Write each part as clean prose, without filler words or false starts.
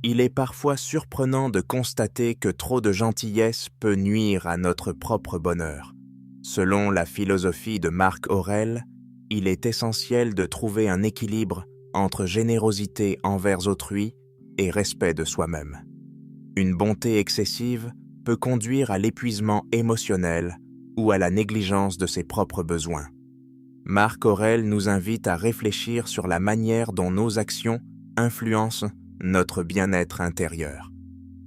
Il est parfois surprenant de constater que trop de gentillesse peut nuire à notre propre bonheur. Selon la philosophie de Marc Aurèle, il est essentiel de trouver un équilibre entre générosité envers autrui et respect de soi-même. Une bonté excessive peut conduire à l'épuisement émotionnel ou à la négligence de ses propres besoins. Marc Aurèle nous invite à réfléchir sur la manière dont nos actions influencent notre bien-être intérieur.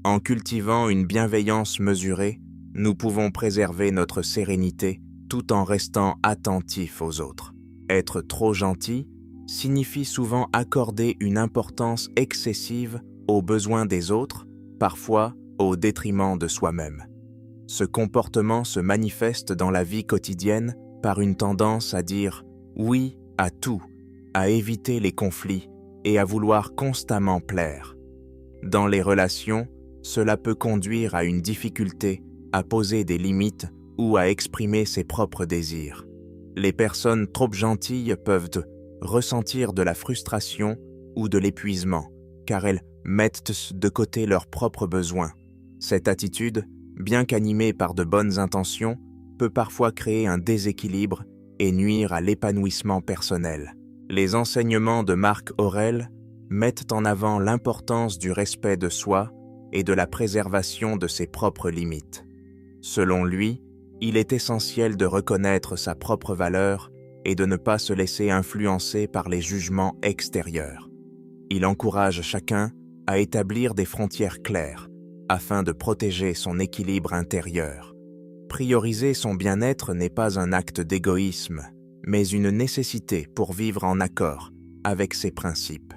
En cultivant une bienveillance mesurée, nous pouvons préserver notre sérénité tout en restant attentifs aux autres. Être trop gentil signifie souvent accorder une importance excessive aux besoins des autres, parfois au détriment de soi-même. Ce comportement se manifeste dans la vie quotidienne par une tendance à dire oui à tout, à éviter les conflits et à vouloir constamment plaire. Dans les relations, cela peut conduire à une difficulté à poser des limites ou à exprimer ses propres désirs. Les personnes trop gentilles peuvent ressentir de la frustration ou de l'épuisement, car elles mettent de côté leurs propres besoins. Cette attitude, bien qu'animée par de bonnes intentions, peut parfois créer un déséquilibre et nuire à l'épanouissement personnel. Les enseignements de Marc Aurèle mettent en avant l'importance du respect de soi et de la préservation de ses propres limites. Selon lui, il est essentiel de reconnaître sa propre valeur et de ne pas se laisser influencer par les jugements extérieurs. Il encourage chacun à établir des frontières claires afin de protéger son équilibre intérieur. Prioriser son bien-être n'est pas un acte d'égoïsme, mais une nécessité pour vivre en accord avec ses principes.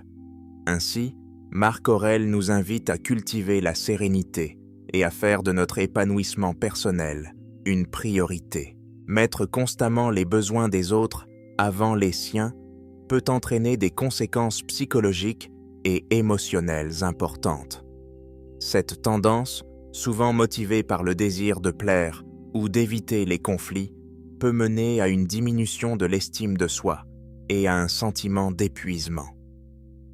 Ainsi, Marc Aurèle nous invite à cultiver la sérénité et à faire de notre épanouissement personnel une priorité. Mettre constamment les besoins des autres avant les siens peut entraîner des conséquences psychologiques et émotionnelles importantes. Cette tendance, souvent motivée par le désir de plaire ou d'éviter les conflits, peut mener à une diminution de l'estime de soi et à un sentiment d'épuisement.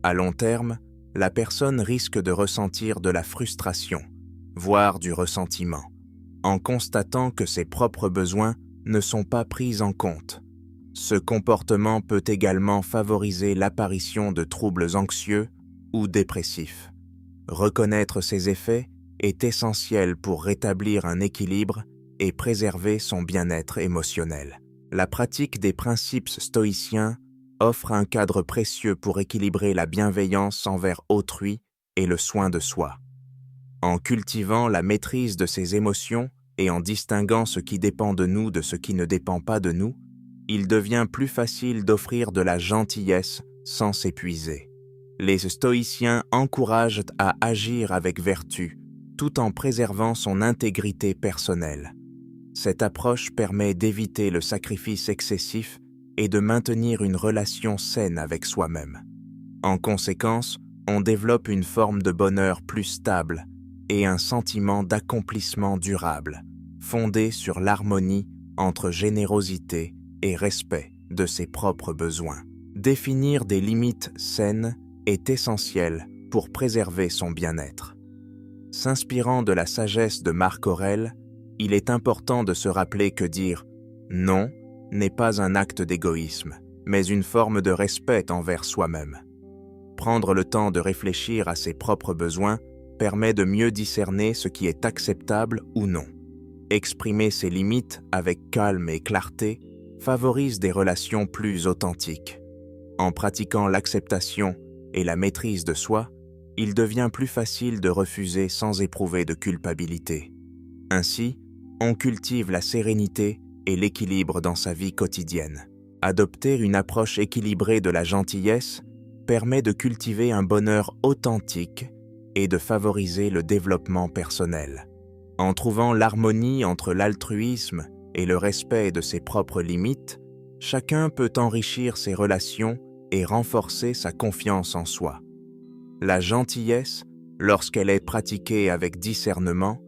À long terme, la personne risque de ressentir de la frustration, voire du ressentiment, en constatant que ses propres besoins ne sont pas pris en compte. Ce comportement peut également favoriser l'apparition de troubles anxieux ou dépressifs. Reconnaître ces effets est essentiel pour rétablir un équilibre et préserver son bien-être émotionnel. La pratique des principes stoïciens offre un cadre précieux pour équilibrer la bienveillance envers autrui et le soin de soi. En cultivant la maîtrise de ses émotions et en distinguant ce qui dépend de nous de ce qui ne dépend pas de nous, il devient plus facile d'offrir de la gentillesse sans s'épuiser. Les stoïciens encouragent à agir avec vertu, tout en préservant son intégrité personnelle. Cette approche permet d'éviter le sacrifice excessif et de maintenir une relation saine avec soi-même. En conséquence, on développe une forme de bonheur plus stable et un sentiment d'accomplissement durable, fondé sur l'harmonie entre générosité et respect de ses propres besoins. Définir des limites saines est essentiel pour préserver son bien-être. S'inspirant de la sagesse de Marc Aurèle, il est important de se rappeler que dire « non » n'est pas un acte d'égoïsme, mais une forme de respect envers soi-même. Prendre le temps de réfléchir à ses propres besoins permet de mieux discerner ce qui est acceptable ou non. Exprimer ses limites avec calme et clarté favorise des relations plus authentiques. En pratiquant l'acceptation et la maîtrise de soi, il devient plus facile de refuser sans éprouver de culpabilité. Ainsi, on cultive la sérénité et l'équilibre dans sa vie quotidienne. Adopter une approche équilibrée de la gentillesse permet de cultiver un bonheur authentique et de favoriser le développement personnel. En trouvant l'harmonie entre l'altruisme et le respect de ses propres limites, chacun peut enrichir ses relations et renforcer sa confiance en soi. La gentillesse, lorsqu'elle est pratiquée avec discernement,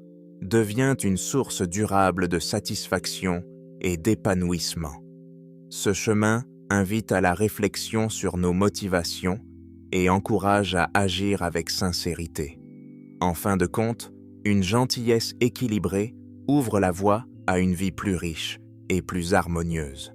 devient une source durable de satisfaction et d'épanouissement. Ce chemin invite à la réflexion sur nos motivations et encourage à agir avec sincérité. En fin de compte, une gentillesse équilibrée ouvre la voie à une vie plus riche et plus harmonieuse.